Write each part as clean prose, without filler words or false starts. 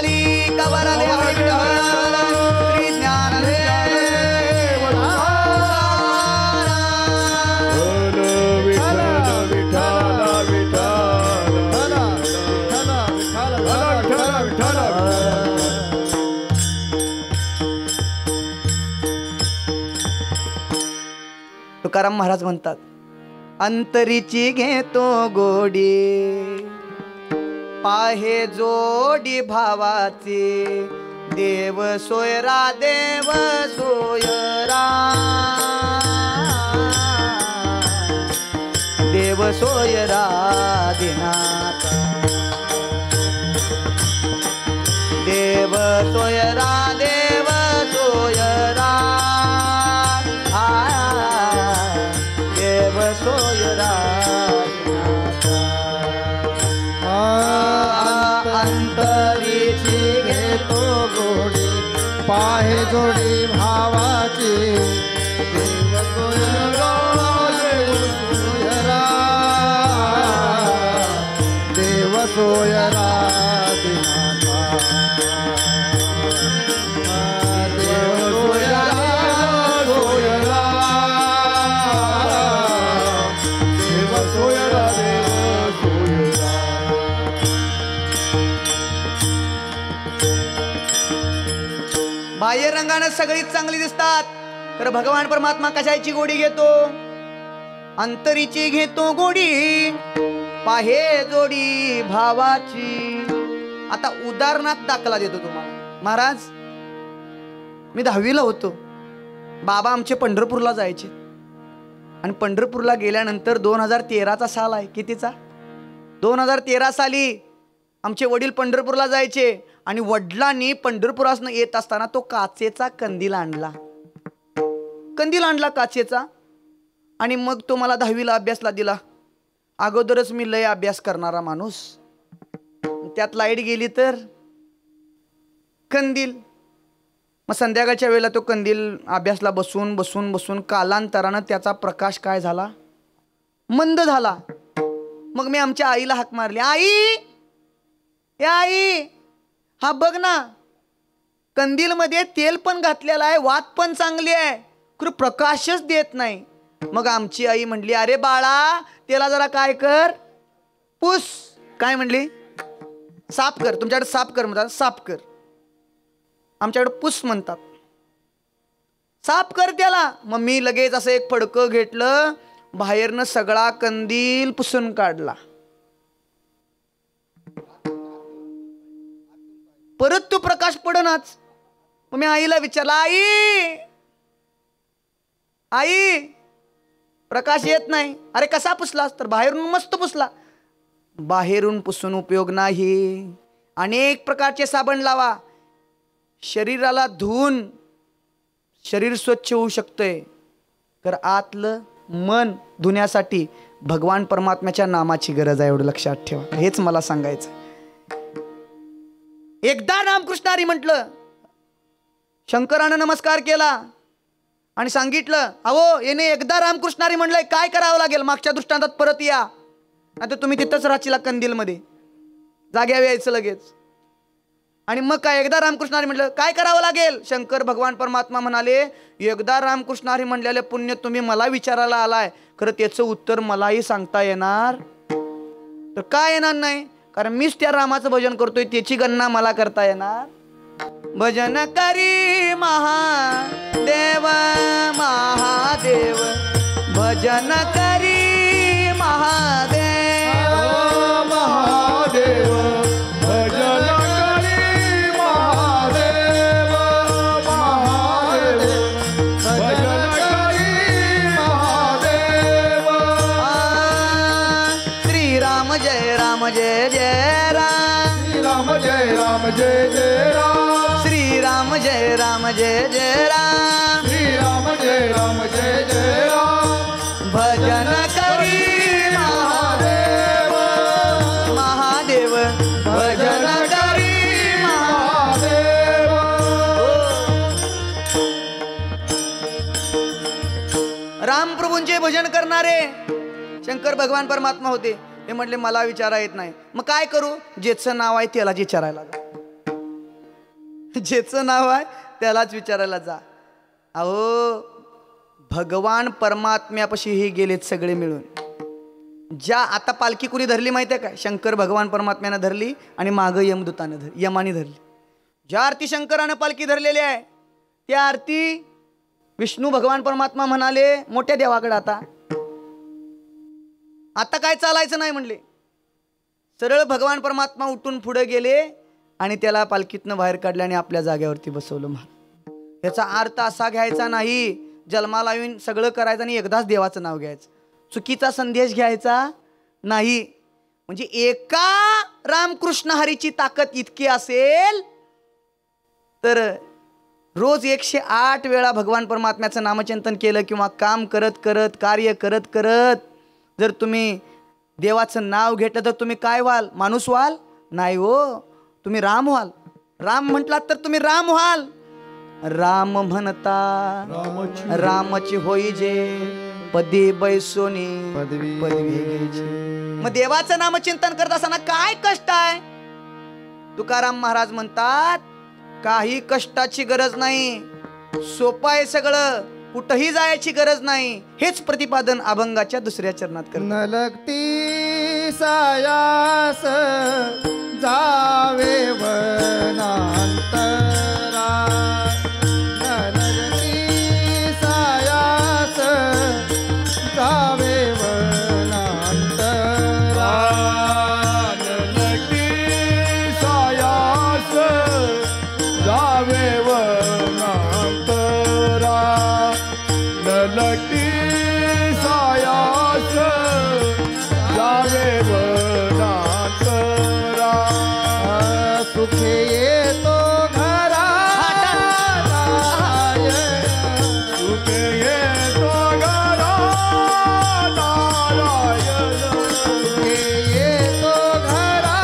विठ्ठली कवरले विठ्ठल श्री ज्ञानदेव तुकाराम महाराज म्हणतात, अंतरीची घेतो गोडी पाहे जोडी भावाची, देव सोयरा देव सोयरा, देव सोयरा दिनाचा, देव सोयरा देव सोयरा, देव सोयरा अंतरीची घेतो गोडी पाहे जोडी भावाची, देव सोयरा देव सोयरा दिनाचा, देव सोयरा सोयरा, देव सोयरा देव सोयरा. बाह्य रंगाने सगळीच चांगली दिसतात, तर भगवान परमात्मा कशाची गोडी घेतो? अंतरीची घेतो गोडी पाहे जोडी भावाची. आता उदाहरणात दाखला देतो तुम्हाला. महाराज, मी 10वीला होतो. बाबा आमचे पंढरपूरला जायचे आणि पंढरपूरला गेल्यानंतर 2013चा साल आहे. कितीचा? 2013 साली आमचे वडील पंढरपूरला जायचे आणि वडिलांनी पंढरपुरातून येत असताना तो काचेचा कंदील आणला. कंदील आणला काचेचा आणि मग तो मला 10वीला अभ्यासला दिला. अगोदरच मी लय अभ्यास करणारा माणूस, त्यात लाईट गेली तर कंदील. मग संध्याकाळच्या वेळेला तो कंदील अभ्यासला बसून बसून बसून कालांतरानं त्याचा प्रकाश काय झाला? मंद झाला. मग मी आमच्या आईला हाक मारली, आई या आई, हा बघ ना, कंदील मध्ये तेल पण घातलेलं आहे, वात पण चांगली आहे, खरं प्रकाशच देत नाही. मग आमची आई म्हणली, अरे बाळा, त्याला जरा काय कर, पुस. काय म्हणली? साफ कर. तुमच्याकडे साफ कर म्हणतात, साफ कर. आमच्याकडे पुस म्हणतात. साफ कर त्याला. मग मी लगेच असं एक फडकं घेतलं, बाहेरनं सगळा कंदील पुसून काढला. परत तो प्रकाश पडनाच. मग मी आईला विचारला, आई आई, प्रकाश येत नाही. अरे कसा पुसलास? तर बाहेरून मस्त पुसला. बाहेरून पुसून उपयोग नाही. अनेक प्रकारचे साबण लावा, शरीराला धुवून शरीर स्वच्छ होऊ शकतंय. तर आतलं मन धुण्यासाठी भगवान परमात्म्याच्या नामाची गरज आहे, एवढं लक्षात ठेवा. हेच मला सांगायचं. एकदा रामकृष्ण हरी म्हटलं, शंकरानं नमस्कार केला आणि सांगितलं, अहो येणे एकदा रामकृष्ण हरी म्हणलंय, काय करावं लागेल? मागच्या दृष्टांतात परत या, आता तुम्ही तिथंच राहशीला कंदीलमध्ये, जाग्यावर यायचं लगेच. आणि मग काय, एकदा रामकृष्ण हरी म्हटलं, काय करावं लागेल? शंकर भगवान परमात्मा म्हणाले, एकदा रामकृष्ण हरी म्हणलेले पुण्य तुम्ही मला विचारायला आलाय, खरं त्याचं उत्तर मलाही सांगता येणार तर काय येणार नाही, कारण मीच त्या रामाचं भजन करतोय, त्याची गणना मला करता येणार. भजन करी महादेव महादेव, भजन करी महादेव महादेव, भजन करी महादेव महादेव, भजन करी महादेव. श्रीराम जय राम जय जय राम, श्रीराम जय राम जय जय राम, श्रीराम जय राम जय जय राम, श्रीराम जय राम जय जय राम. भजन करी महादेव महादेव, भजन करी महादेव. रामप्रभूंचे भजन करणारे शंकर भगवान परमात्मा होते. ते म्हटले, मला विचारा येत नाही. मग काय करू? ज्याचं नाव आहे त्याला विचारायला जा. ज्याचं नाव आहे त्यालाच विचारायला जा. अहो भगवान परमात्म्यापाशी हे गेलेत सगळे मिळून. ज्या आता पालखी कुणी धरली माहिती आहे काय? शंकर भगवान परमात्म्यानं धरली आणि मागं यमदूतानं यमाने धरली. ज्या आरती शंकरानं पालखी धरलेली आहे त्या आरती विष्णू भगवान परमात्मा म्हणाले मोठ्या देवाकडे आता काय चालायचं नाही म्हणले. सरळ भगवान परमात्मा उठून पुढे गेले आणि त्याला पालखीतनं बाहेर काढले आणि आपल्या जागेवरती बसवलं. याचा अर्थ असा घ्यायचा नाही जन्माला येऊन सगळं करायचं आणि एकदाच देवाचं नाव घ्यायचं. चुकीचा संदेश घ्यायचा नाही. म्हणजे एका रामकृष्ण हरीची ताकद इतकी असेल तर रोज 108 वेळा भगवान परमात्म्याचं नामचिंतन केलं किंवा काम करत करत कार्य करत करत जर तुम्ही देवाचं नाव घेतलं तर तुम्ही काय व्हाल? माणूस व्हाल नाही हो, तुम्ही राम व्हाल. राम म्हटलात तर तुम्ही राम व्हाल. राम म्हणता रामाची होई जे पदी बैसोनी पदवी घ्यायची. मग देवाचं नामचिंतन करत असताना काय कष्ट आहे? तुकाराम महाराज म्हणतात काही कष्टाची गरज नाही, सोपं आहे सगळं, कुठंही जायची गरज नाही. हेच प्रतिपादन अभंगाच्या दुसऱ्या चरणात करतात. न लगती सायास जावे वनांतरा, न लगती सायास जावे वनांतरा, न लगती सायास जावे वनांतरा, न लगती सायास जावे वनांतरा. सुखे येतो घरा सुखे येतो घरा नारायण, सुखे येतो घरा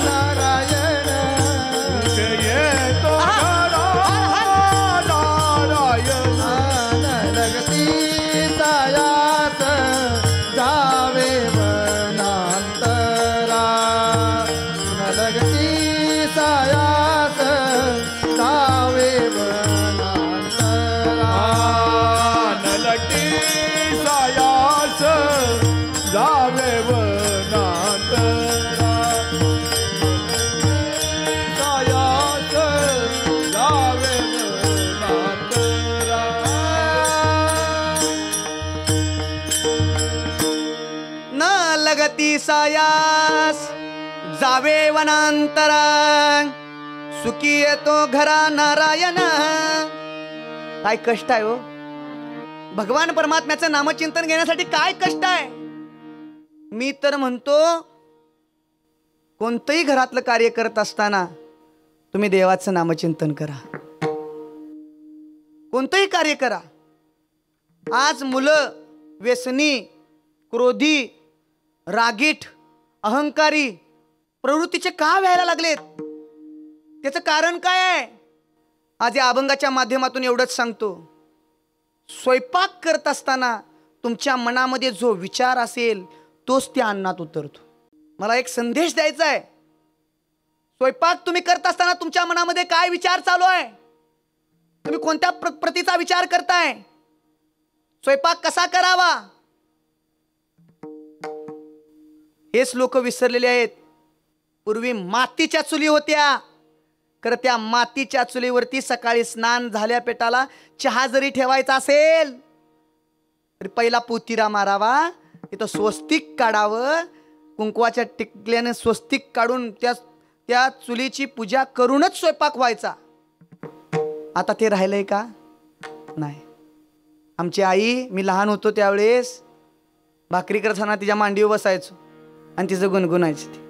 नारायण, सुखे येतो घरा नारायण. न लगती सायास जावे वनांतरा, न लगती सायास जावे वनांतरा. न लगती सायास जावे वनांतरा, सायास जावे वनांतरा. न लगती सायास जावे वनांतरा, सुखी येतो घरा नारायण. काय कष्ट आहे हो भगवान परमात्म्याचं नामचिंतन घेण्यासाठी, काय कष्ट आहे. मी तर म्हणतो कोणतंही घरातलं कार्य करत असताना तुम्ही देवाचं नामचिंतन करा. कोणतंही कार्य करा. आज मुलं व्यसनी, क्रोधी, रागीट, अहंकारी प्रवृत्तीचे का व्हायला लागलेत? त्याचं कारण काय आहे? आज या अभंगाच्या माध्यमातून एवढंच सांगतो. स्वयंपाक करत असताना तुमच्या मनामध्ये जो विचार असेल तोच त्या अन्नात उतरतो. मला एक संदेश द्यायचा आहे. स्वयंपाक तुम्ही करत असताना तुमच्या मनामध्ये काय विचार चालू आहे? तुम्ही कोणत्या प्रतीचा विचार करताय? स्वयंपाक कसा करावा हेच लोक विसरलेले आहेत. पूर्वी मातीच्या चुली होत्या, खरं त्या मातीच्या चुलीवरती सकाळी स्नान झाल्या पेटाला चहा जरी ठेवायचा असेल तरी पहिला पोतिरा मारावा, तिथं स्वस्तिक काढावं, कुंकवाच्या टिकल्याने स्वस्तिक काढून त्या चुलीची पूजा करूनच स्वयंपाक व्हायचा. आता ते राहिलंय का? नाही. आमची आई, मी लहान होतो त्यावेळेस भाकरी करताना तिच्या मांडीवर बसायचो आणि तिचं गुणगुणायचं ते,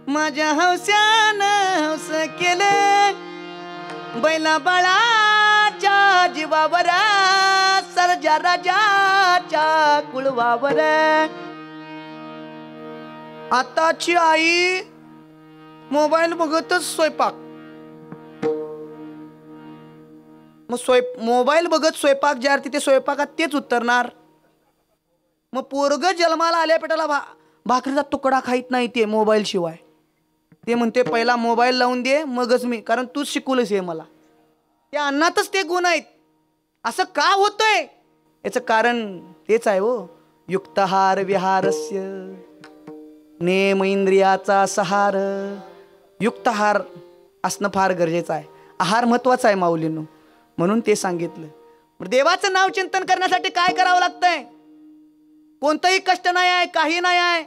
माझ्या हौस्यानं हौस केले बैला बाळाच्या जीवावर, सर्जा राजाच्या कुळवावर. आताची आई मोबाईल बघतच स्वयंपाक, मग मोबाईल बघत स्वयंपाक, ज्या अर्थी ते स्वयंपाकात तेच उतरणार. मग पोरग जन्माला आल्या पेटाला भाकरीचा तुकडा खाईत नाही ते मोबाईल शिवाय. ते म्हणते पहिला मोबाईल लावून दे मगच मी, कारण तूच शिकवलंस हे मला. त्या अन्नातच ते गुण आहेत. असं का होतंय? याचं कारण तेच आहे हो, युक्तहार विहारस्य नेम इंद्रियाचा सहार. युक्तहार असणं फार गरजेचं आहे. आहार महत्वाचा आहे माऊलींनो, म्हणून ते सांगितलं. देवाचं नाव चिंतन करण्यासाठी काय करावं लागतंय? कोणतंही कष्ट नाही आहे, काही नाही आहे.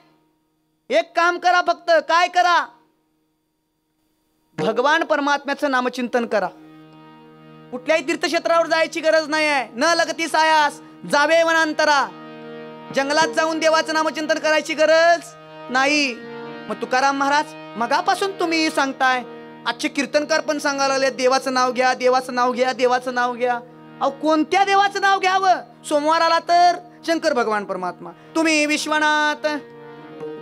एक काम करा फक्त. काय करा? भगवान परमात्म्याचं नामचिंतन करा. कुठल्याही तीर्थक्षेत्रावर जायची गरज नाही आहे. न लगती सायास जावे वनांतरा. जंगलात जाऊन देवाचं नामचिंतन करायची गरज नाही. मग तुकाराम महाराज मगापासून तुम्ही सांगताय, आजचे कीर्तनकार पण सांगायला लागले देवाचं नाव घ्या, देवाचं नाव घ्या, देवाचं नाव घ्या. अहो कोणत्या देवाचं नाव घ्यावं? सोमवार आला तर शंकर भगवान परमात्मा. तुम्ही विश्वनाथ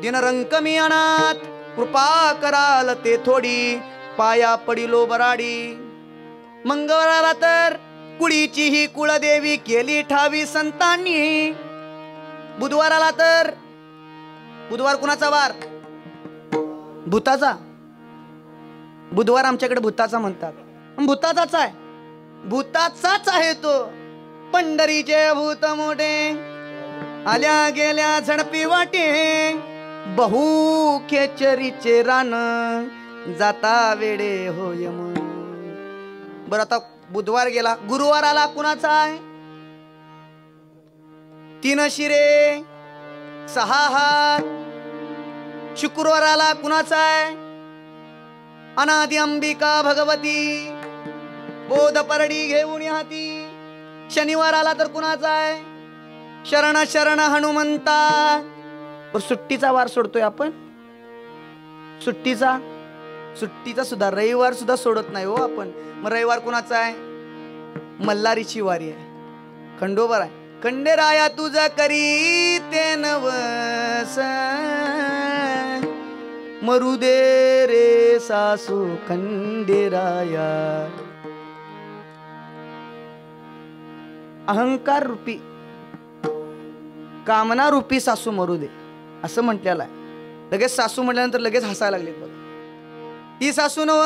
दिनरंक मी अनाथ, कृपा कराल ते थोडी, पाया पडिलो बराडी. मंगळवार आला तर कुळीची ही कुळदेवी, केली ठावी संतांनी. बुधवार आला तर, बुधवार कुणाचा वार? भूताचा. बुधवार आमच्याकडे भूताचा म्हणतात. भूताचाच आहे, भूताचाच आहे तो. पंढरीचे भूत मोठे, आल्या गेल्या झडपी वाटे, बहु खेचरीचे रान, जाता वेडे होय मन. बरं आता बुधवार गेला, गुरुवार आला कुणाचा आहे? 3 शिरे 6 हात. शुक्रवार आला कुणाचा आहे? अनादि अंबिका भगवती, बोध परडी घेऊन हाती. शनिवार आला तर कुणाचा आहे? शरण शरण हनुमंता. सुट्टीचा वार सोडतोय आपण. सुट्टीचा सुद्धा रविवार सुद्धा सोडत नाही हो आपण. मग रविवार कुणाचा आहे? मल्हारीची वारी आहे, खंडोबर आहे. खंडेराया तुझ करी ते नवस, मरू दे रे सासू खंडेराया. अहंकार रूपी, कामना रूपी सासू मरू दे असं म्हटलेलं आहे. लगेच सासू म्हटल्यानंतर लगेच हसायला लागलेत बघा. ती सासू नव,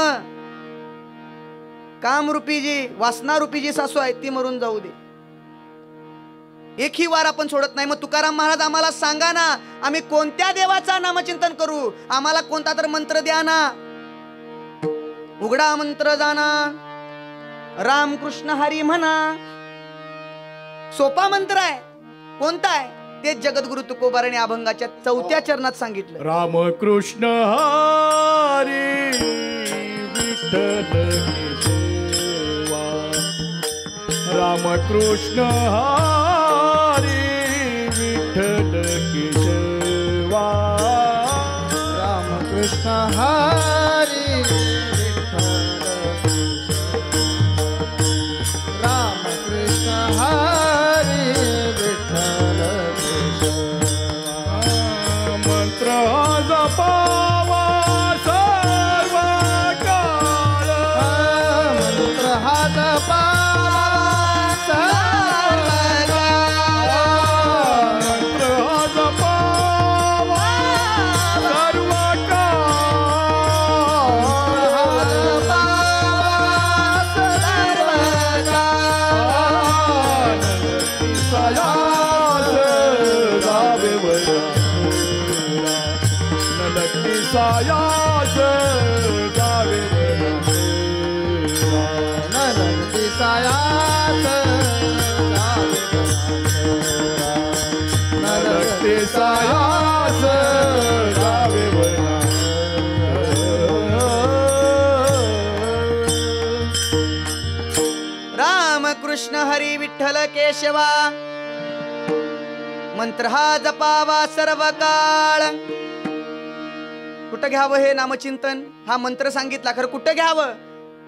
कामरूपी जी, वासनारूपी जी सासू आहे ती मरून जाऊ दे. एकही वार आपण सोडत नाही. मग तुकाराम महाराज आम्हाला सांगा ना, आम्ही कोणत्या देवाचा नामचिंतन करू? आम्हाला कोणता तर मंत्र द्या ना. उघडा मंत्र जाना, राम कृष्ण हरी म्हणा. सोपा मंत्र आहे. कोणता आहे? ते जगद्गुरु तुकोबाराने अभंगाच्या 4थ्या चरणात सांगितलं. राम कृष्ण हरी विठ्ठल केशवा, राम कृष्ण हरी विठ्ठल केशवा, राम कृष्ण हरी राम कृष्ण हरी विठ्ठल मंत्र जपावा सर्व काळ, मंत्र हात सायास जावे नलगती सायास नलगती सायास जावे राम कृष्ण हरी विठ्ठल केशवा, मंत्र हा जपावा सर्व काळ. कुठं घ्यावं हे नामचिंतन? हा मंत्र सांगितला, खरं कुठं घ्यावं?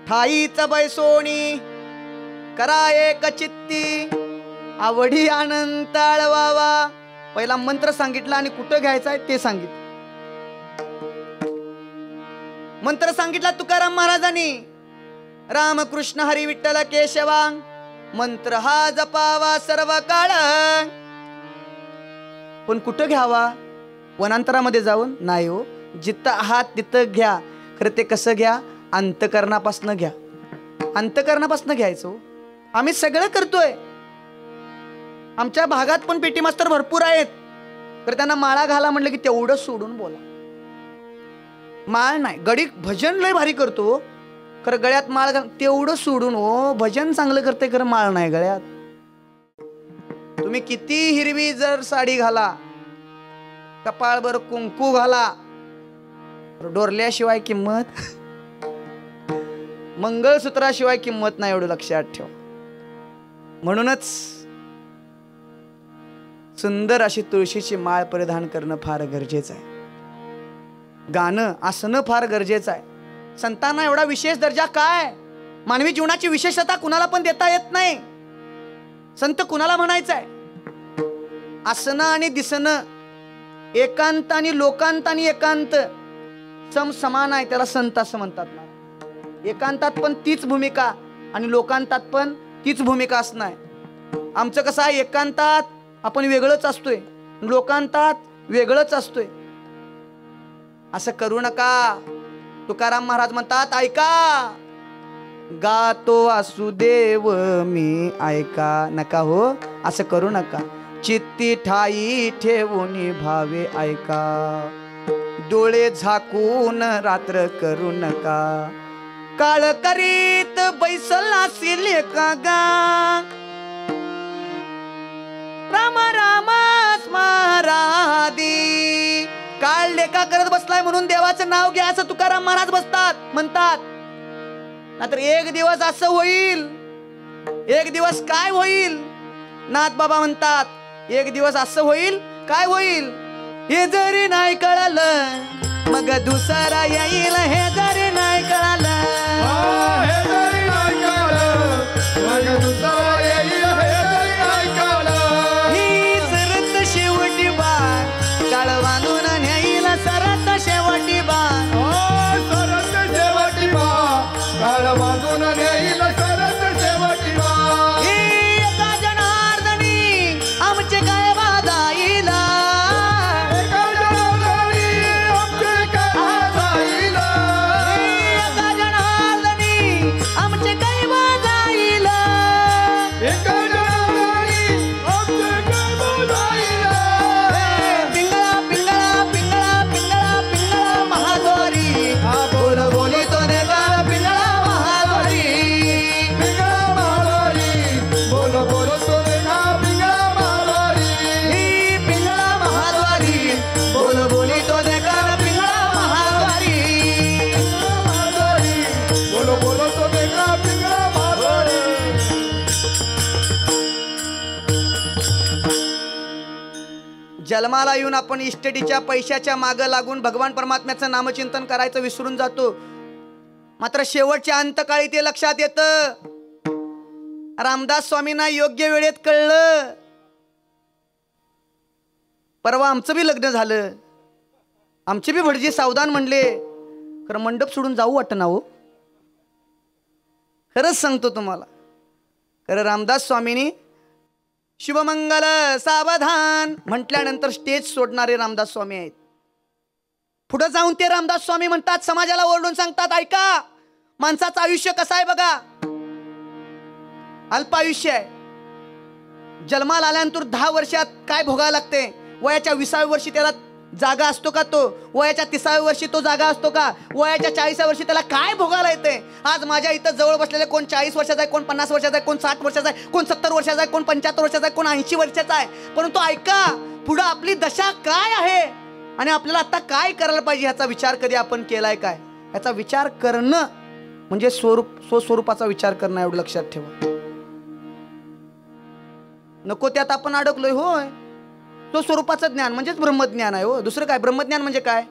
ठाईच बैसोणी करा एक चित्ती, आवडी आनंद आळवावा. पहिला मंत्र सांगितला आणि कुठं घ्यायचं आहे ते सांगितलं. मंत्र सांगितला तुकाराम महाराजांनी, राम कृष्ण हरी विठ्ठल केशवा, मंत्र हा जपावा सर्व काळ. पण कुठं घ्यावा? वनांतरामध्ये जाऊन नाही हो, जिथं आहात तिथं घ्या, खरं ते कसं घ्या? अंतकरणापासनं घ्या. अंतकरणापासनं घ्यायचो. आम्ही सगळं करतोय. आमच्या भागात पण पेटी मास्तर भरपूर आहेत, तर त्यांना माळा घाला म्हटलं की तेवढं सोडून बोला. माळ नाही, गडी भजन लय भारी करतो, खरं गळ्यात माळ घाल तेवढं सोडून. हो, भजन चांगलं करते खरं माळ नाही गळ्यात. तुम्ही किती हिरवी जर साडी घाला, कपाळभर कुंकू घाला, डोरल्याशिवाय किंमत, मंगळसूत्राशिवाय किंमत नाही, एवढं लक्षात ठेवा. म्हणूनच सुंदर अशी तुळशीची माळ परिधान करणं फार गरजेचं आहे. गाणं असणं फार गरजेचं आहे. संतांना एवढा विशेष दर्जा काय? मानवी जीवनाची विशेषता कुणाला पण देता येत नाही. संत कुणाला म्हणायचं आहे? असणं आणि दिसणं, एकांत आणि लोकांत आणि एकांत समान आहे, त्याला संत असं म्हणतात ना. एकांतात पण तीच भूमिका आणि लोकांतात पण तीच भूमिका असणं आहे. आमचं कसं आहे, एकांतात आपण वेगळंच असतोय, लोकांतात वेगळंच असतोय. असं करू नका. तुकाराम महाराज म्हणतात, ऐका गातो वासुदेव मी, ऐका नका. हो, असं करू नका. चित्ती ठाई ठेवून भावे ऐका, डोळे झाकून रात्र करू नका. काळ करीत बैसल असेल का गा, राम राम स्मरादी. काळ लेखा करत बसलाय म्हणून देवाचं नाव घ्या, असं तुकाराम महाराज म्हणतात. नाहीतर एक दिवस असं होईल, एक दिवस काय होईल? नाथ बाबा म्हणतात, एक दिवस असं होईल, काय होईल? हे जरी नाही कळालं मग दुसरा येईल. हे जरी नाही कळालं, हे जरी नाही कळालं मग दुसरा येईल. हे जरी नाही कळालं, ही सरत शेवटी बाण, काळ बांधून न्याईल सरत शेवटी बाण. सरत शेवटी बा, काळ बांधून नेईल सरत शेवटी बा. एका जनार्दनी आमचे काय वादाईला, एका जनार्दनी आमचे काय वादाईला. एका जनार्दनी आमचे काय वादाईला. एका जनार्दनी आमचे काय वादाईला. पिंगळा पिंगळा पिंगळा पिंगळा पिंगळा महाद्वारी, बोल बोलितो रे गा पिंगळा महाद्वारी. पिंगळा महाद्वारी, बोल बोल तो ना पिंगळा महाद्वारी. पिंगळा महाद्वारी, बोल बोलितो रे गा पिंगळा महाद्वारी. महाद्वारी, बोल बोल तो ना पिंगळा महाद्वारी. जन्माला येऊन आपण इष्टडीच्या पैशाच्या मागं लागून भगवान परमात्म्याचं नामचिंतन करायचं विसरून जातो. मात्र शेवटच्या अंतकाळी ते लक्षात येतं. रामदास स्वामींना योग्य वेळेत कळलं. परवा आमचं बी लग्न झालं, आमचे बी भटजी सावधान म्हणले, खरं मंडप सोडून जाऊ वाटतं ना हो. खरंच सांगतो तुम्हाला, खरं रामदास स्वामींनी शुभमंगल सावधान म्हटल्यानंतर स्टेज सोडणारे रामदास स्वामी आहेत. पुढे जाऊन ते रामदास स्वामी म्हणतात, समाजाला ओरडून सांगतात, ऐका माणसाचं आयुष्य कसं आहे बघा, अल्प आयुष्य आहे. जन्माला आल्यानंतर 10 वर्षात काय भोगायला लागते, वयाच्या 20व्या वर्षी त्याला जागा असतो का तो, वयाच्या 30व्या वर्षी तो जागा असतो का, वयाच्या 40व्या वर्षी त्याला काय भोगायला येते. आज माझ्या इथं जवळ बसलेले कोण 40 वर्षाचा आहे, कोण 50 वर्षाचा आहे, कोण 60 वर्षाचा आहे, कोण 70 वर्षाचा आहे, कोण 75 वर्षाचा आहे, कोण 80 वर्षाचा आहे. परंतु ऐका, पुढं आपली दशा काय आहे आणि आपल्याला आता काय करायला पाहिजे ह्याचा विचार कधी आपण केलाय काय? ह्याचा विचार करणं म्हणजे स्वस्वरूपाचा विचार करणं, एवढं लक्षात ठेवा. नको त्यात आपण अडकलोय. होय, स्वस्वरूपाचं ज्ञान म्हणजेच ब्रह्मज्ञान आहे. हो, दुसरं काय? ब्रह्मज्ञान म्हणजे काय?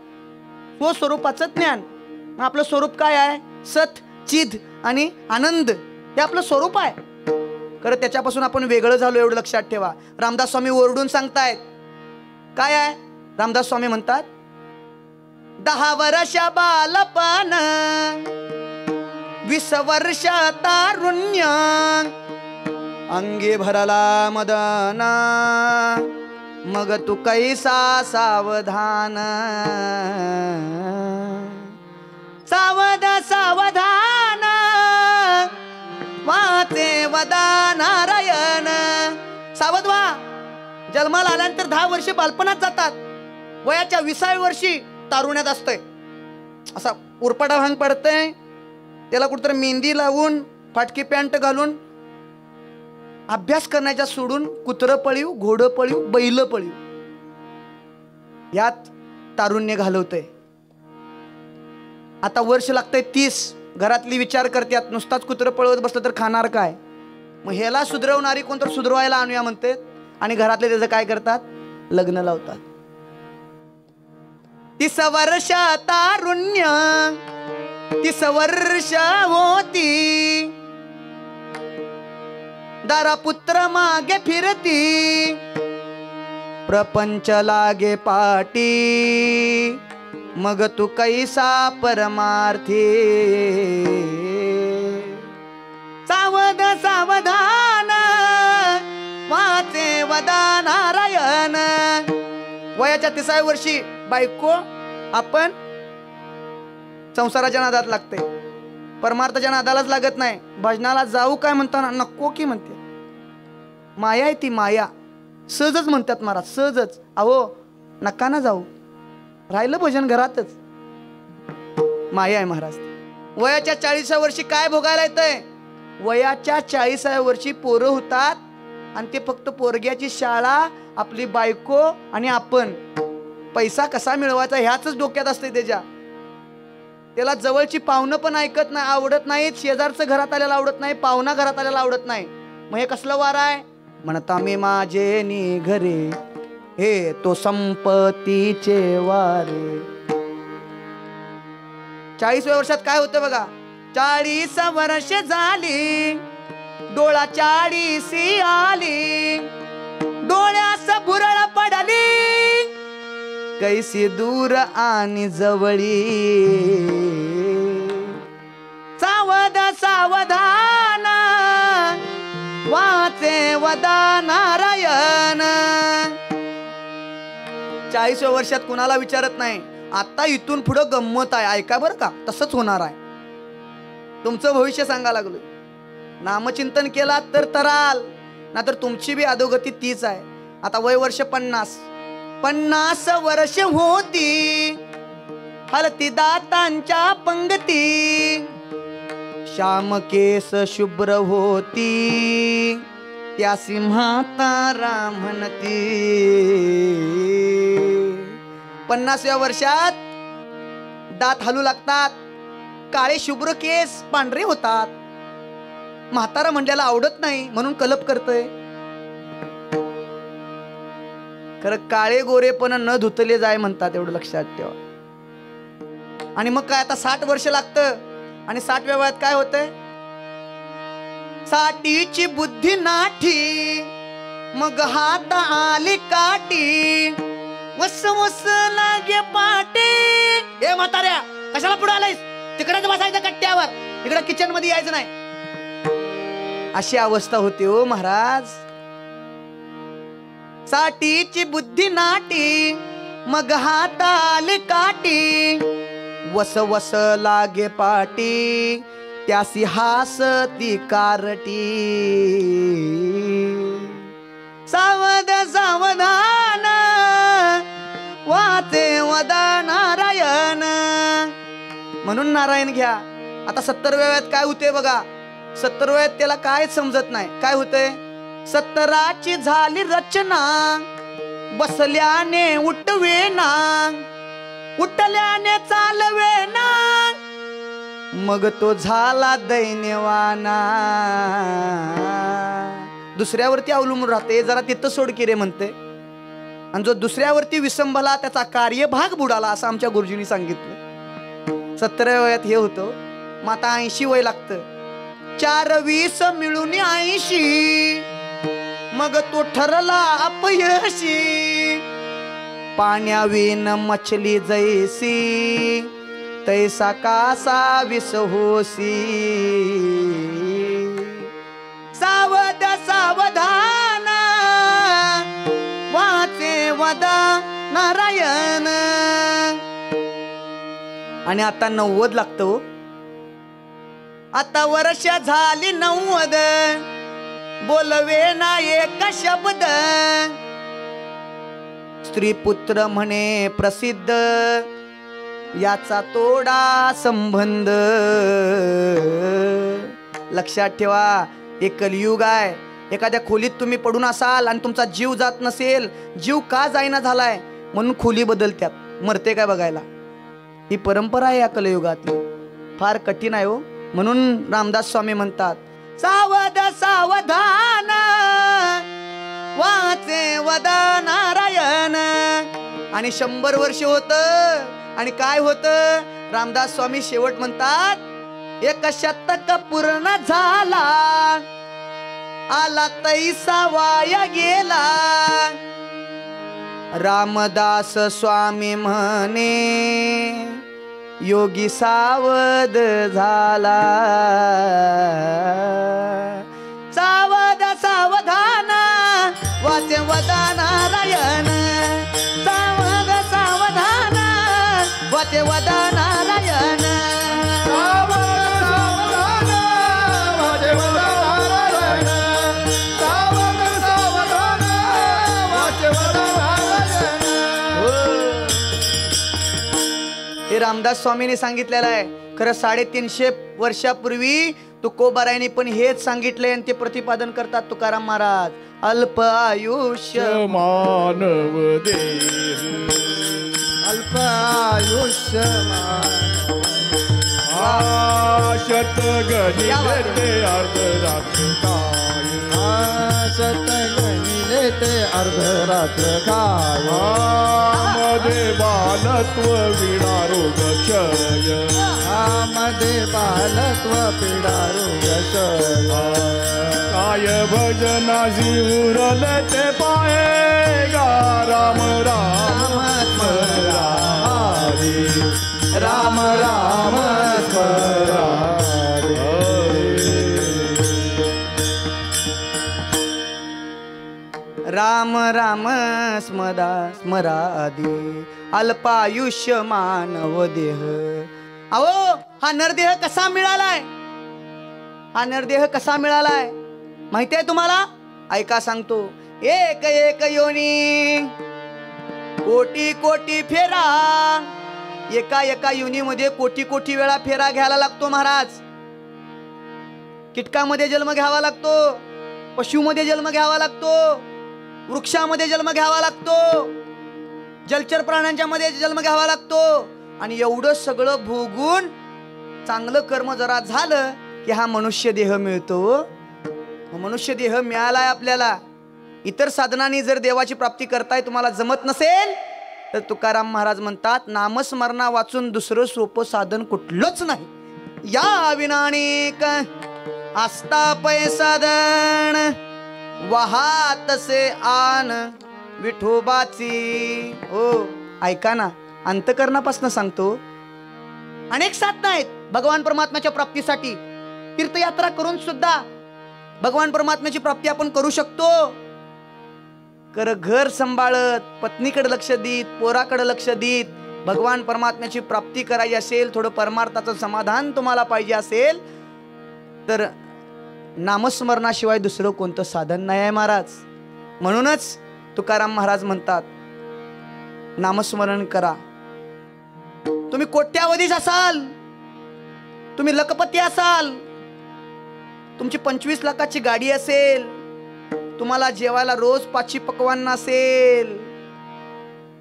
स्वस्वरूपाचं ज्ञान. आपलं स्वरूप काय आहे? सत, चिद आणि आनंद, हे आपलं स्वरूप आहे. खरं त्याच्यापासून आपण वेगळं झालो, एवढं लक्षात ठेवा. रामदास स्वामी ओरडून सांगतायत, काय आहे? रामदास स्वामी म्हणतात, 10 वर्ष बालपण, 20 वर्ष तारुण्य, अंगी भरला मदना, मग तू कैसा सावधान, सावध सावधान वाचे वदा नारायण. सावध व्हा. जन्माला आल्यानंतर 10 वर्षे बालपणात जातात. वयाच्या 20व्या वर्षी तारुण्यात असतंय. असा उरपाटा भांग पडतंय. त्याला कुठेतरी मेहंदी लावून फाटकी पॅन्ट घालून अभ्यास करण्याच्या सोडून कुत्रं पळीव, घोडं पळीव, बैल पळीव यात तारुण्य घालवतंय. आता वर्ष लागतंय 30. घरातली विचार करतात नुसताच कुत्रं पळवत बसलं तर खाणार काय. मग ह्याला सुधरवणारी कोणतर सुधरवायला आणूया म्हणते आणि घरातले त्याचं काय करतात, लग्न लावतात. 30 वर्ष तारुण्य, 30 वर्ष होती, दारा पुत्र मागे फिरती, प्रपंच लागे पाटी, मग तू कैसा परमार्थी. सावध सावधान वाचे वदा नारायण. वयाच्या 30व्या वर्षी बायको आपण संसाराच्या नादात लागते, परमार्थाच्या नादालाच लागत नाही. भजनाला जाऊ काय म्हणताना नको की म्हणते. माया आहे ती माया. सहजच म्हणतात महाराज, सहजच. अहो नका ना जाऊ, राहिलं भजन घरातच. माया आहे महाराज. वयाच्या 40व्या वर्षी काय भोगायला येतंय. वयाच्या 40व्या वर्षी पोरं होतात आणि ते फक्त पोरग्याची शाळा, आपली बायको आणि आपण पैसा कसा मिळवायचा ह्याच डोक्यात असते त्याच्या. त्याला जवळची पाहुणं पण ऐकत नाही, आवडत नाहीत. शेजारचं घरात आलेला आवडत नाही, पाहुणा घरात आलेला आवडत नाही. मग हे कसलं वार आहे. म्हणता मी माझे निघरे, हे तो संपत्तीचे वारे. 40व्या वर्षात काय होतं बघा. 40 वर्ष झाली, डोळा 40 आली, डोळ्यास भुरळ पडली, कैसी दूर आणि जवळी. सावध सावधान वाचे वदा नारायण. 40व्या वर्षात कुणाला विचारत नाही. आता इथून पुढं गंमत आहे, ऐका बरं का, तसंच होणार आहे. तुमचं भविष्य सांगा लागलो. नामचिंतन केला तर तराल, नाहीतर तुमची बी अधोगती तीच आहे. आता वय वर्ष 50 वर्ष होती, हलती दातांच्या पंगती, श्याम केस शुभ्र होती, त्या सिंहातारा म्हणती. 50व्या वर्षात दात हलू लागतात, काळे शुभ्र केस पांढरे होतात. म्हातारा म्हणल्याला आवडत नाही म्हणून कलप करतोय. खरं काळे गोरे पण न धुतले जाय म्हणतात, एवढं लक्षात ठेवा. आणि मग काय आता 60 वर्ष लागतं. आणि 60व्या वयात काय होतंय. 60ची बुद्धी नाठी, मग हात आली काठी, वस वस लागे पाटी. ए म्हाताऱ्या, कशाला पुढे आलायस, तिकडेच बसायचं कट्ट्यावर, तिकडे किचन मध्ये यायचं नाही. अशी अवस्था होती हो महाराज. 60ची बुद्धी नाटी, मग हात आली काठी, वस वस लागे पाटी, त्यासी हासती कारटी. सावध सावधान वाचे वदा नारायण. म्हणून नारायण घ्या. आता 70व्या वयात काय होते बघा. 70व्या वयात त्याला कायच समजत नाही. काय होतंय. 70ची झाली रचना, बसल्याने उठवेना, उठल्याने चालवेना, मग तो झाला दैन्यवाना. दुसऱ्यावरती अवलंबून राहते. जरा तिथं सोड की रे म्हणते. आणि जो दुसऱ्यावरती विसंबला त्याचा कार्यभाग बुडाला, असं आमच्या गुरुजींनी सांगितलं. 70व्या वयात हे होतं. मग आता 80 वय लागतं. 4-20 मिळून 80, मग तो ठरला अपयशी. पाण्याविन मछली जैसी, तैसा कासा विष होसी. सावध सावधान वाचे आणि आता 90 लागतं हो. आता वर्ष झाली 90, बोलवे ना एक शब्द. स्त्री पुत्र म्हणे प्रसिद्ध, याचा तोडा संबंध. लक्षात ठेवा, हे कलियुग आहे. एखाद्या खोलीत तुम्ही पडून असाल आणि तुमचा जीव जात नसेल, जीव का जाईना झालाय म्हणून खोली बदलत्यात, मरते काय बघायला. ही परंपरा आहे या कलियुगातली, फार कठीण आहे हो. म्हणून रामदास स्वामी म्हणतात, सावध सावधान वाचे वदा नारायण. आणि 100 वर्ष होत आणि काय होतं, रामदास स्वामी शेवट म्हणतात, 1 शतक पूर्ण झाला, आला तैसा वाया गेला. रामदास स्वामी म्हणे योगी सावध झाला. सावध सावधान वाचे वदा नारायण. सावध सावधान वाचे वदा नारायण. हे रामदास स्वामींनी सांगितलेलं आहे. खरं 350 वर्षापूर्वी तुकोबारायांनी पण हेच सांगितलंय आणि ते प्रतिपादन करतात तुकाराम महाराज. अल्प आयुष्य मानव देह, अल्प आयुष्य आशत गणिले ते अर्धरात्र काय. आशत गणिले ते अर्धरात्र काय. मध्ये बालत्व विणा रोग क्षय. मध्ये बालत्व पीडा रोग क्षय. काय भजनासी उरले ते पाये गा. राम राम स्मरा हरी. राम राम स्मरा राम राम स्मरादी. अल्पायुष्य मानव देह. अहो, हा नरदेह कसा मिळालाय, हा नरदेह कसा मिळालाय माहिती आहे तुम्हाला? ऐका सांगतो. एक एक योनी, कोटी कोटी फेरा. एका एका योनीमध्ये कोटी कोटी वेळा फेरा घ्यायला लागतो महाराज. कीटकामध्ये जन्म घ्यावा लागतो, पशुमध्ये जन्म घ्यावा लागतो, वृक्षामध्ये जन्म घ्यावा लागतो, जलचर प्राण्यांच्या मध्ये जन्म घ्यावा लागतो. आणि एवढं सगळं भोगून चांगलं कर्म जरा झालं की हा मनुष्य देह मिळतो. मनुष्य देह मिळालाय आपल्याला. इतर साधनांनी जर देवाची प्राप्ती करताय तुम्हाला जमत नसेल तर तुकाराम महाराज म्हणतात, नामस्मरणा वाचून दुसरं सोपं साधन कुठलंच नाही. या विनानिक आस्था पैसादन, वाहातसे आन विठोबाची. हो, ऐका ना, अंतकरणापासून सांगतो. अनेक साधना आहेत भगवान परमात्म्याच्या प्राप्तीसाठी. तीर्थयात्रा करून सुद्धा भगवान परमात्म्याची प्राप्ती आपण करू शकतो. घर सांभाळत, पत्नीकडे लक्ष देत, पोराकडे लक्ष देत भगवान परमात्म्याची प्राप्ती करायची असेल, थोडं परमार्थाचं समाधान तुम्हाला पाहिजे असेल तर नामस्मरणाशिवाय दुसरं कोणतं साधन नाही आहे महाराज. म्हणूनच तुकाराम महाराज म्हणतात, नामस्मरण करा. तुम्ही कोट्यावधीश असाल, तुम्ही लखपती असाल, तुमची 25 लाखाची गाडी असेल, तुम्हाला जेवायला रोज 5 पकवान असेल,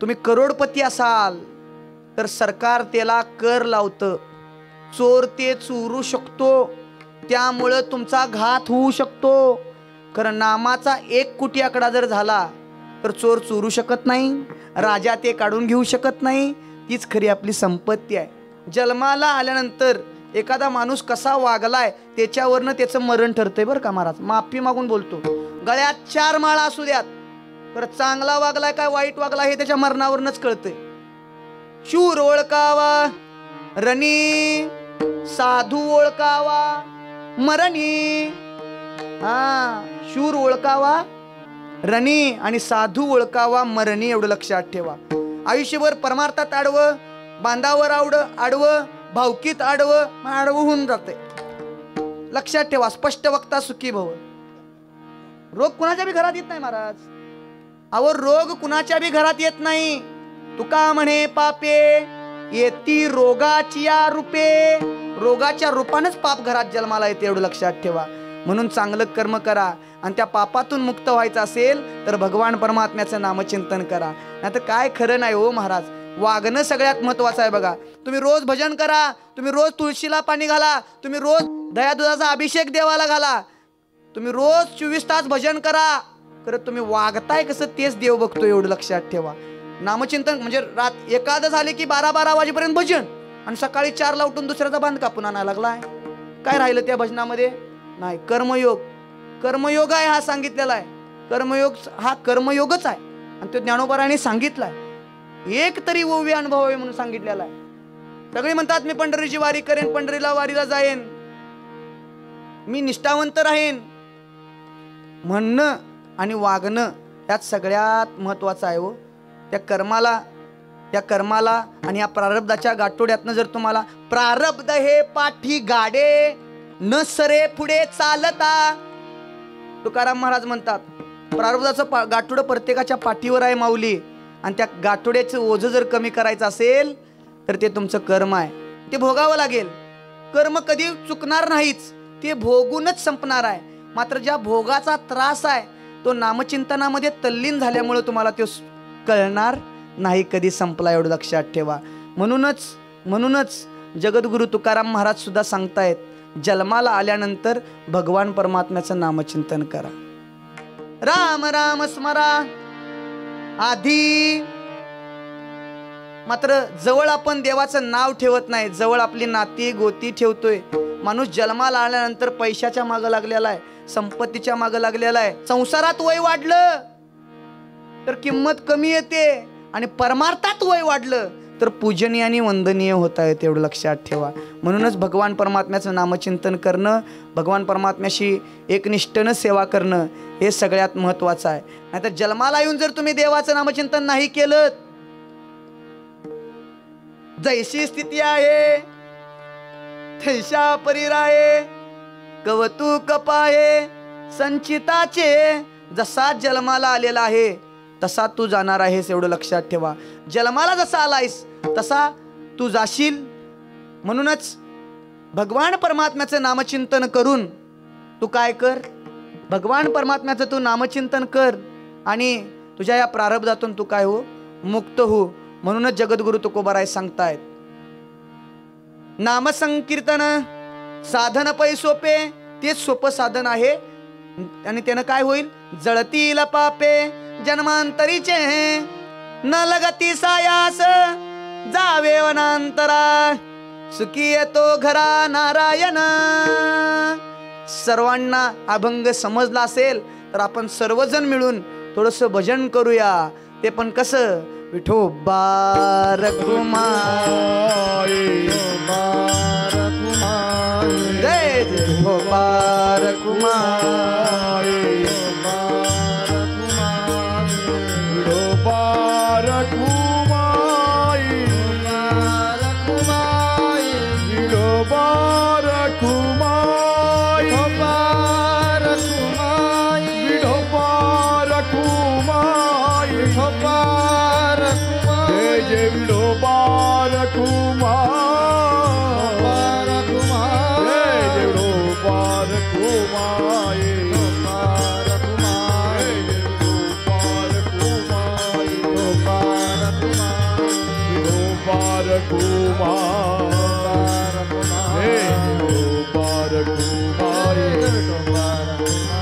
तुम्ही करोडपती असाल तर सरकार त्याला कर लावतं. चोर ते चोरू शकतो, त्यामुळं तुमचा घात होऊ शकतो. कारण नामाचा 1 कोटी आकडा जर झाला तर चोर चोरू शकत नाही, राजा ते काढून घेऊ शकत नाही. तीच खरी आपली संपत्ती आहे. जन्माला आल्यानंतर एखादा माणूस कसा वागलाय त्याच्यावरनं त्याचं मरण ठरतंय बरं का महाराज. माफी मागून बोलतो. गळ्यात 4 माळा असू द्यात, तर चांगला वागलाय काय वाईट वागला हे त्याच्या मरणावरनच कळतंय. शूर ओळखावा रणी, साधू ओळखावा मरणी. शूर ओळखावा रणी आणि साधू ओळखावा मरणी, एवढं लक्षात ठेवा. आयुष्यभर परमार्थात आडवं, बांधावर आडवं, भावकीत आडवं, मग आडवं होऊन जाते. लक्षात ठेवा, स्पष्ट वक्ता सुखी भव. रोग कुणाच्या बी घरात येत नाही महाराज. अहो रोग कुणाच्या बी घरात येत नाही. तुका म्हणे पापे येती रोगाची या रूपे. रोगाच्या रूपानेच पाप घरात जन्माला येते, एवढं लक्षात ठेवा. म्हणून चांगलं कर्म करा आणि त्या पापातून मुक्त व्हायचं असेल तर भगवान परमात्म्याचं नामचिंतन करा. नाहीतर काय खरं नाही हो महाराज. वागणं सगळ्यात महत्वाचं आहे बघा. तुम्ही रोज भजन करा, तुम्ही रोज तुळशीला पाणी घाला, तुम्ही रोज दया दुधाचा अभिषेक देवाला घाला, तुम्ही रोज 24 तास भजन करा, खरं तुम्ही वागताय कसं तेच देव बघतो, एवढं लक्षात ठेवा. नामचिंतन म्हणजे एखादं झाले की 12-12 वाजेपर्यंत भजन आणि सकाळी 4ला उठून दुसऱ्याचा बांध कापून आणायला लागलाय. काय राहिलं त्या भजनामध्ये? नाही. कर्मयोग, कर्मयोग आहे हा सांगितलेला आहे. कर्मयोग हा कर्मयोगच आहे आणि तो ज्ञानोबाराने सांगितलाय. एक तरी ओवी अनुभवावे म्हणून सांगितलेला आहे. सगळे म्हणतात मी पंढरीची वारी करेन, पंढरीला वारीला जाईन, मी निष्ठावंत राहीन. म्हणणं आणि वागणं यात सगळ्यात महत्वाचं आहे हो. त्या कर्माला आणि या प्रारब्धाच्या गाठोड्यातनं जर तुम्हाला प्रारब्ध हे पाठी गाडे न सरे पुढे चालता, तुकाराम महाराज म्हणतात प्रारब्धाचं गाठोडं प्रत्येकाच्या पाठीवर आहे माऊली. आणि त्या गाठोड्याचं ओझं जर कमी करायचं असेल तर ते तुमचं कर्म आहे, ते भोगावं लागेल. कर्म कधी चुकणार नाहीच, ते भोगूनच संपणार आहे. मात्र ज्या भोगाचा त्रास आहे तो नामचिंतनामध्ये तल्लीन झाल्यामुळे तुम्हाला तो कळणार नाही कधी संपला, एवढं लक्षात ठेवा. म्हणूनच जगद्गुरु तुकाराम महाराज सुद्धा सांगतायत जन्माला आल्यानंतर भगवान परमात्म्याचं नामचिंतन करा. राम राम स्मरा आधी. मात्र जवळ आपण देवाचं नाव ठेवत नाही, जवळ आपली नाती गोती ठेवतोय. माणूस जन्माला आल्यानंतर पैशाच्या मागं लागलेला आहे, संपत्तीच्या मागं लागलेला आहे. संसारात वय वाढलं तर किंमत कमी येते आणि परमार्थात वय वाढलं तर पूजनीय आणि वंदनीय होता येते, एवढं लक्षात ठेवा. म्हणूनच भगवान परमात्म्याचं नामचिंतन करणं, भगवान परमात्म्याशी एकनिष्ठेनं सेवा करणं हे सगळ्यात महत्वाचं आहे. नाहीतर जन्माला येऊन जर तुम्ही देवाचं नामचिंतन नाही केलं, जैशी स्थिती आहे तैशा परिराये, कवतुक पाहे संचिताचे. जसा जन्माला आलेला आहे तसा तू जाणार आहेस, एवढं लक्षात ठेवा. जन्माला जसा आलायस तसा तू जाशील. म्हणूनच भगवान परमात्म्याचं नामचिंतन करून तू काय कर, भगवान परमात्म्याचं तू नामचिंतन कर आणि तुझ्या या प्रारब्धातून तू काय हो, मुक्त हो. म्हणूनच जगद्गुरु तुकोबाराय सांगतायत नामसंकीर्तन साधन पै सोपे. तेच सोपं साधन आहे आणि त्यानं काय होईल, जळतील पापे जन्मांतरीचे, न लगती सायास जावे वनांतरा, सुखी येतो घरा नारायण. सर्वांना अभंग समजला असेल तर आपण सर्वजण मिळून थोडस भजन करूया. ते पण कसं, विठोबा रखुमाई, जय जय विठोबा रखुमाई,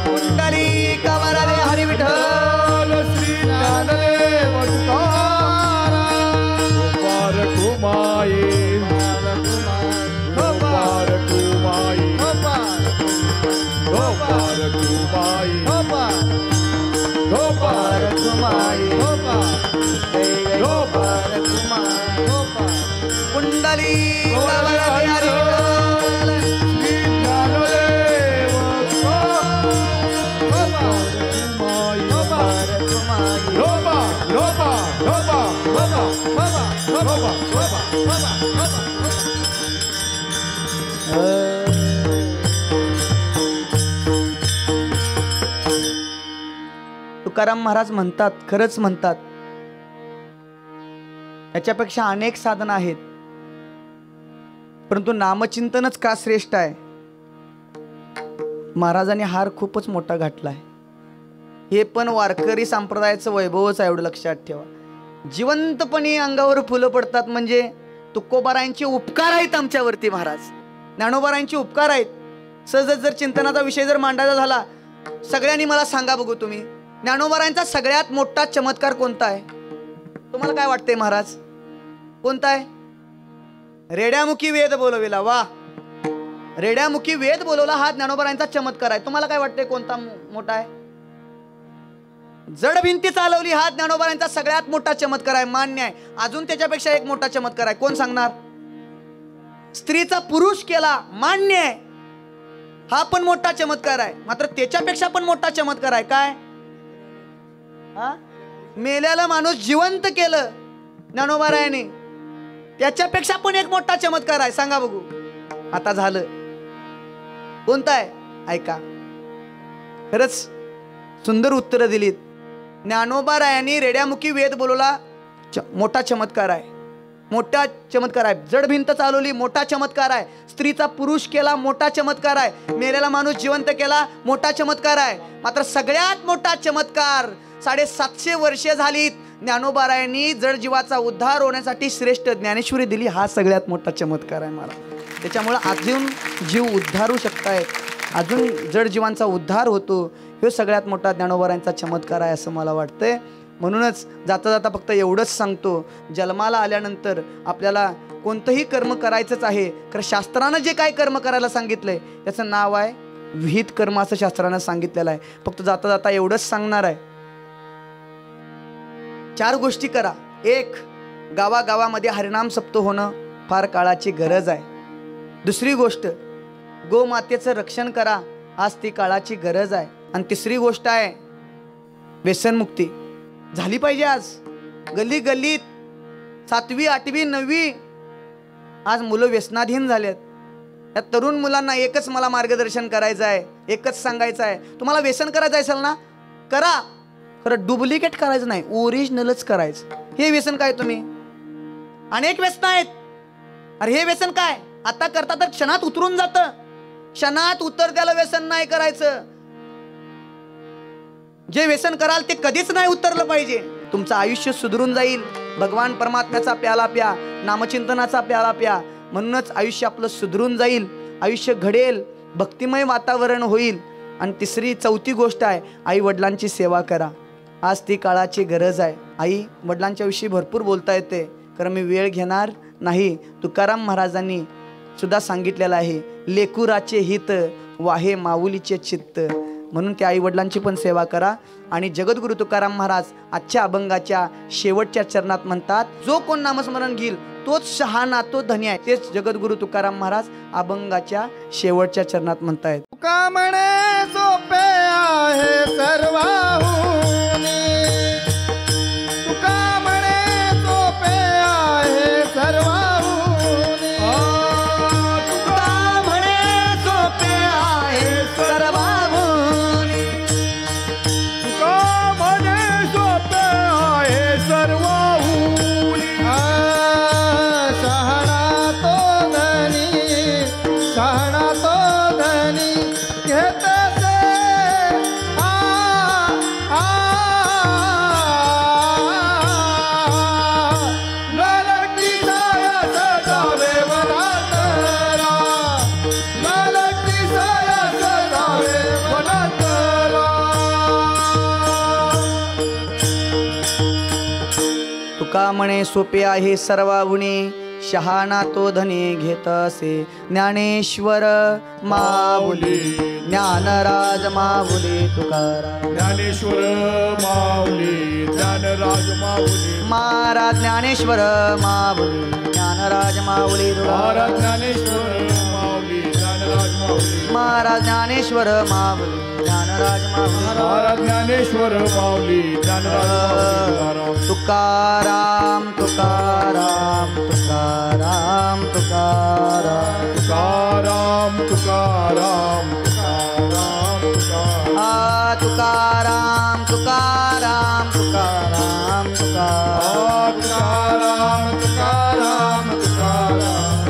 कुंडली कवरले हरी विठ्ठल श्री ज्ञानदेव तुकाराम कुमाई, गोपार कुमाई, गोपार कुमाई, गोपार कुमाई, गोपार कुमाई, कुंडली कवरले हरी विठ्ठल श्री ज्ञानदेव तुकाराम. तुकाराम महाराज म्हणतात, खरंच म्हणतात, याच्यापेक्षा अनेक साधनं आहेत, परंतु नामचिंतनच का श्रेष्ठ आहे. महाराजांनी हार खूपच मोठा घातलाय. हे पण वारकरी संप्रदायाचं वैभवच आहे, एवढं लक्षात ठेवा. जिवंतपणे अंगावर फुलं पडतात म्हणजे तुकोबारायांचे उपकार आहेत आमच्यावरती. महाराज ज्ञानोबारायांचे उपकार आहेत. सहजच जर चिंतनाचा विषय जर मांडायचा झाला, सगळ्यांनी मला सांगा बघू, तुम्ही ज्ञानोबारायांचा सगळ्यात मोठा चमत्कार कोणता आहे? तुम्हाला काय वाटतंय महाराज, कोणता आहे? रेड्यामुखी वेद बोलविला. वा, रेड्यामुखी वेद बोलवला हा ज्ञानोबारायांचा चमत्कार आहे. तुम्हाला काय वाटतंय कोणता मोठा आहे? जड भिंती चालवली हा ज्ञानोबारायांचा सगळ्यात मोठा चमत्कार आहे, मान्य आहे. अजून त्याच्यापेक्षा एक मोठा चमत्कार आहे, कोण सांगणार? स्त्रीचा पुरुष केला, मान्य आहे, हा पण मोठा चमत्कार आहे. मात्र त्याच्यापेक्षा पण मोठा चमत्कार आहे काय? मेल्याला माणूस जिवंत केलं ज्ञानोबारायांनी, त्याच्यापेक्षा पण एक मोठा चमत्कार आहे. सांगा बघू. आता झालं, कोणता आहे? ऐका, खरंच सुंदर उत्तरं दिलीत. ज्ञानोबारायांनी रेड्यामुखी वेद बोलवला, मोठा चमत्कार आहे, मोठा चमत्कार आहे. जड भिंत चालवली, मोठा चमत्कार आहे. स्त्रीचा पुरुष केला, मोठा चमत्कार आहे. मेलेला माणूस जिवंत केला, मोठा चमत्कार आहे. मात्र सगळ्यात मोठा चमत्कार, 750 वर्षे झालीत ज्ञानोबारायांनी जड जीवाचा उद्धार होण्यासाठी श्रेष्ठ ज्ञानेश्वरी दिली, हा सगळ्यात मोठा चमत्कार आहे मला. त्याच्यामुळं अजून जीव उद्धारू शकतायत, अजून जड जीवांचा उद्धार होतो, हे सगळ्यात मोठा ज्ञानोबारायांचा चमत्कार आहे असं मला वाटतंय. म्हणूनच जाता जाता फक्त एवढंच सांगतो, जन्माला आल्यानंतर आपल्याला कोणतंही कर्म करायचंच आहे, कारण शास्त्रानं जे काय कर्म करायला सांगितलंय त्याचं नाव आहे विहित कर्म, असं शास्त्रानं सांगितलेलं आहे. फक्त जाता जाता एवढंच सांगणार आहे, 4 गोष्टी करा. 1, गावागावामध्ये हरिनाम सप्त होणं फार काळाची गरज आहे. 2री गोष्ट, गोमातेचं रक्षण करा, आज ती काळाची गरज आहे. आणि 3री गोष्ट आहे व्यसनमुक्ती झाली पाहिजे. आज गल्ली गल्लीत 7वी 8वी 9वी आज मुलं व्यसनाधीन झालेत. या तरुण मुलांना एकच मला मार्गदर्शन करायचं आहे, एकच सांगायचं आहे, तुम्हाला व्यसन करायचं असेल ना करा, खरं डुप्लिकेट करायचं नाही, ओरिजिनलच करायचं. हे व्यसन काय? तुम्ही अनेक व्यसन आहेत. अरे हे व्यसन काय? आता करता तर क्षणात उतरून जातं, क्षणात उतरत्याला व्यसन नाही करायचं. जे व्यसन कराल ते कधीच नाही उतरलं पाहिजे. तुमचं आयुष्य सुधरून जाईल. भगवान परमात्म्याचा प्याला प्या, नामचिंतनाचा प्याला प्या, म्हणूनच आयुष्य आपलं सुधरून जाईल, आयुष्य घडेल, भक्तिमय वातावरण होईल. आणि 3री 4थी गोष्ट आहे आई वडिलांची सेवा करा, आज ती काळाची गरज आहे. आई वडिलांच्या विषयी भरपूर बोलता येते, कारण मी वेळ घेणार नाही. तुकाराम महाराजांनी सुद्धा सांगितलेलं आहे, लेकुराचे हित वाहे माऊलीचे चित्त, म्हणून त्या आई वडिलांची पण सेवा करा. आणि जगद्गुरु तुकाराम महाराज आजच्या अभंगाच्या शेवटच्या चरणात म्हणतात, जो कोण नामस्मरण घेईल तोच शहाणा, तो धनी आहे. तेच जगद्गुरु तुकाराम महाराज अभंगाच्या शेवटच्या चरणात म्हणतायत. तुका म्हणे सोपे आहे सर्वाहुनी, तुका म्हणे सोपे आहे सर्वाहुनी, तुका म्हणे सोपे आहे सर्वाहुनी, तुका म्हणे सोपे आहे सर्वाहुनी, शहाणा तो धनी, शहाणा तो धनी घेतसे ललटी सायस जावे वनांतरा, ललटी सायस जावे वनांतरा. तुका म्हणे सोपे आहे सर्वाहुनी, शहाणा तो धनी घेत असे. ज्ञानेश्वर माऊली, ज्ञानराज माऊली तुकाराम, ज्ञानेश्वर माऊली, ज्ञानराज माऊली, महाराज ज्ञानेश्वर माऊली, ज्ञानराज माऊली महाराज तुकाराम, ज्ञानेश्वर माऊली, ज्ञानराज माऊली, महाराज ज्ञानेश्वर माऊली, ज्ञानराज माऊली, महाराज ज्ञानेश्वर माऊली, ज्ञानराज माऊली. तुकाराम तुकाराम तुकाराम तुकाराम तुकाराम तुकाराम तुकाराम तुकाराम तुकाराम तुकाराम तुकाराम तुकाराम तुकाराम तुकाराम तुकाराम तुकाराम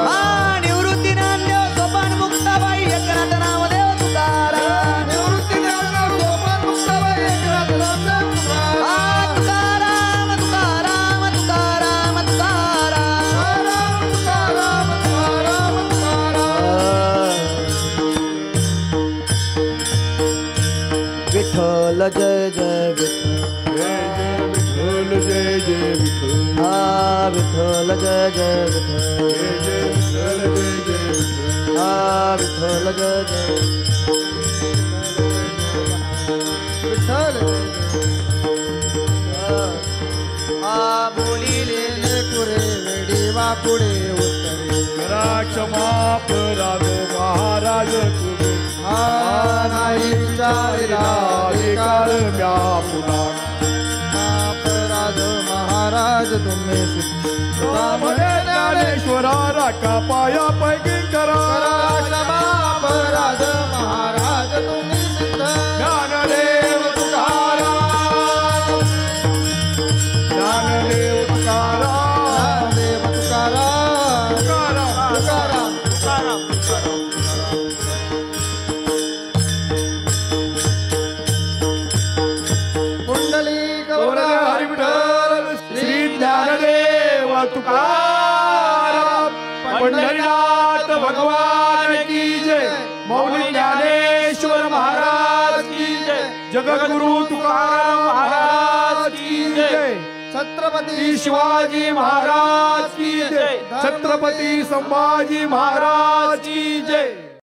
हा निवृत्ती ज्ञानदेव सोपान मुक्ताबाई एकनाथ नामदेव तुकाराम निवृत्ती ज्ञानदेव सोपान मुक्ताबाई एकनाथ नामदेव तुकाराम हा तुकाराम तुकाराम तुकाराम तुकाराम तुकाराम तुकाराम विठ्ठल जय जय विठ्ठल जय जय विठ्ठल हा विठ्ठल जय जय विठ्ठल हा विठ्ठल जय जय विठ्ठल हा बोलिले पुरे वेडी वापुडे उत्तरे क्षमापराध महाराज तुम्ही हा नाही विचारिला काळ म्या पुन्हा अपराध महाराज तुम्ही म्हणे ज्ञानेश्वरा राखा पाया पैकी करा अपराध महाराज तुम्ही सिद्ध ज्ञानदेव तुकाराम ज्ञानदेव तुकाराम देव तुकाराम तुकाराम तुकाराम कुंडली हरी विठ्ठल श्री ज्ञानदेव तुकाराम पंढरीनाथ भगवान की जय मौली ज्ञानेश्वर महाराज की जय जगद्गुरु तुकाराम महाराज की जय छत्रपती शिवाजी महाराज की जय छत्रपती संभाजी महाराज की जय